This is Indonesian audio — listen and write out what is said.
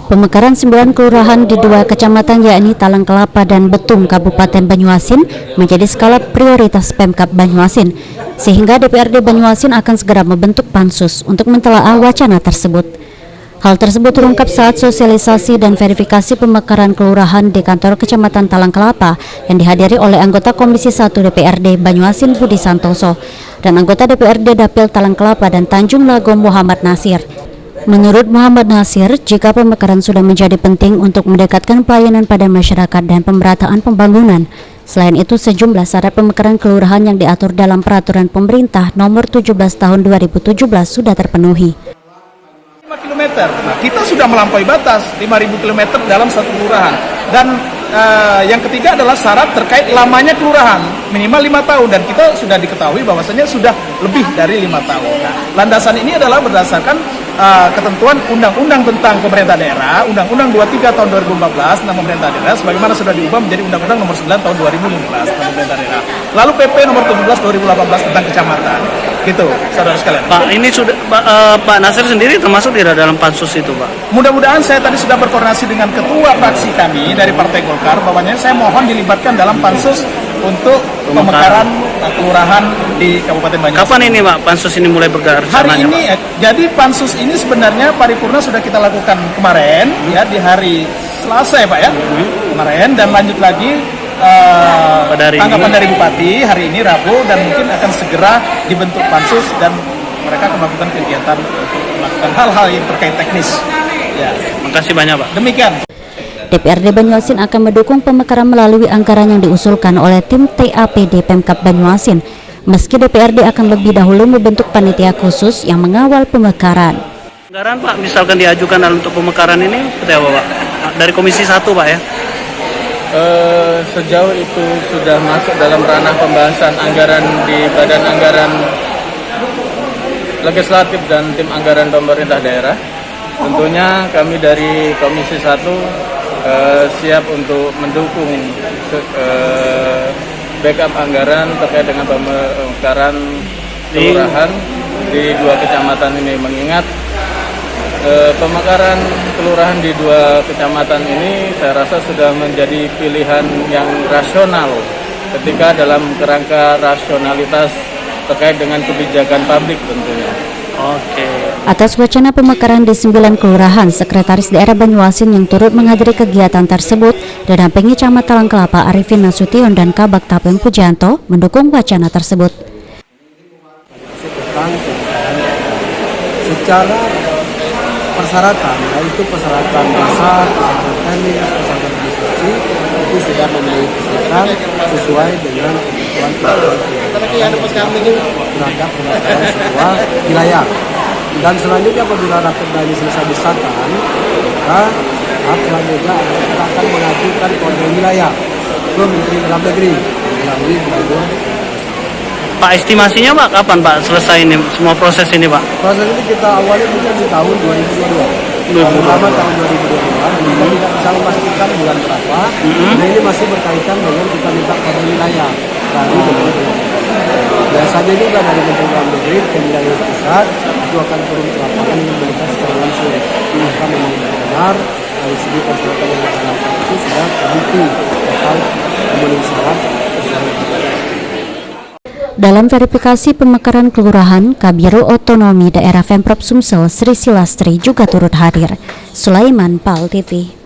Pemekaran 9 kelurahan di 2 kecamatan yakni Talang Kelapa dan Betung Kabupaten Banyuasin menjadi skala prioritas Pemkab Banyuasin, sehingga DPRD Banyuasin akan segera membentuk pansus untuk mentelaah wacana tersebut. Hal tersebut terungkap saat sosialisasi dan verifikasi pemekaran kelurahan di kantor Kecamatan Talang Kelapa yang dihadiri oleh anggota Komisi 1 DPRD Banyuasin Budi Santoso dan anggota DPRD Dapil Talang Kelapa dan Tanjung Lago Muhammad Nasir. Menurut Muhammad Nasir, jika pemekaran sudah menjadi penting untuk mendekatkan pelayanan pada masyarakat dan pemerataan pembangunan. Selain itu, sejumlah syarat pemekaran kelurahan yang diatur dalam Peraturan Pemerintah Nomor 17 Tahun 2017 sudah terpenuhi. 5 km. Nah, kita sudah melampaui batas 5.000 km dalam satu kelurahan. Dan yang ketiga adalah syarat terkait lamanya kelurahan minimal 5 tahun, dan kita sudah diketahui bahwasanya sudah lebih dari 5 tahun. Nah, landasan ini adalah berdasarkan ketentuan Undang-Undang tentang Pemerintah Daerah, Undang-Undang 23 tahun 2014 tentang Pemerintah Daerah, sebagaimana sudah diubah menjadi Undang-Undang nomor 9 tahun 2015 tentang Pemerintah Daerah. Lalu PP nomor 17 2018 tentang Kecamatan. Gitu, saudara sekalian. Pak, ini sudah Pak Nasir sendiri termasuk di dalam pansus itu, Pak. Mudah-mudahan saya tadi sudah berkoordinasi dengan ketua fraksi kami dari Partai Golkar, bahwanya saya mohon dilibatkan dalam pansus untuk pemekaran kelurahan di Kabupaten Banyuasin. Kapan ini, Pak, pansus ini mulai bergerak? Hari ini, Pak? Jadi pansus ini sebenarnya paripurna sudah kita lakukan kemarin, ya, di hari Selasa ya, Pak, ya, kemarin, dan lanjut lagi tanggapan dari Bupati hari ini Rabu, dan mungkin akan segera dibentuk pansus dan mereka akan melakukan kegiatan untuk melakukan hal-hal yang terkait teknis. Ya. Makasih banyak, Pak. Demikian. DPRD Banyuasin akan mendukung pemekaran melalui anggaran yang diusulkan oleh tim TAPD Pemkab Banyuasin, meski DPRD akan lebih dahulu membentuk panitia khusus yang mengawal pemekaran. Anggaran, Pak, misalkan diajukan untuk pemekaran ini seperti apa, Pak? Dari Komisi 1, Pak, ya? Sejauh itu sudah masuk dalam ranah pembahasan anggaran di Badan Anggaran Legislatif dan Tim Anggaran Pemerintah Daerah. Tentunya kami dari Komisi 1 siap untuk mendukung backup anggaran terkait dengan pemekaran kelurahan di 2 kecamatan ini, mengingat pemekaran kelurahan di 2 kecamatan ini saya rasa sudah menjadi pilihan yang rasional ketika dalam kerangka rasionalitas terkait dengan kebijakan publik tentunya. Oke. Atas wacana pemekaran di 9 kelurahan, Sekretaris Daerah Banyuasin yang turut menghadiri kegiatan tersebut didampingi Camat Talang Kelapa Arifin Nasution dan Kabak Tapeng Pujanto mendukung wacana tersebut. Secara persyaratan, yaitu persyaratan dasar, persyaratan teknis, persyaratan administrasi, itu sudah memenuhi persyaratan sesuai dengan kebutuhan terhadap pemekaran sebuah wilayah. Dan selanjutnya apabila rakerda ini selesai disahkan, maka tahap selanjutnya kita akan mengajukan kode wilayah ke Menteri Dalam Negeri melalui Gubernur. Pak, estimasinya, Pak, kapan, Pak, selesai ini semua proses ini, Pak? Proses ini kita awali mungkin di tahun 2022. Pertama tahun 2022, kita tidak bisa memastikan bulan berapa. Nah, ini masih berkaitan dengan kita minta kode wilayah dari Gubernur. Biasanya juga dari Menteri Dalam Negeri ke wilayah pusat itu akan turun ke lapangan memberikan secara langsung. Maka memang benar dari segi persyaratan yang dilakukan itu sudah terbukti atau memenuhi syarat sesuai. Dalam verifikasi pemekaran kelurahan, Kabiro Otonomi Daerah Pemprov Sumsel Sri Silastri juga turut hadir. Sulaiman, PAL TV.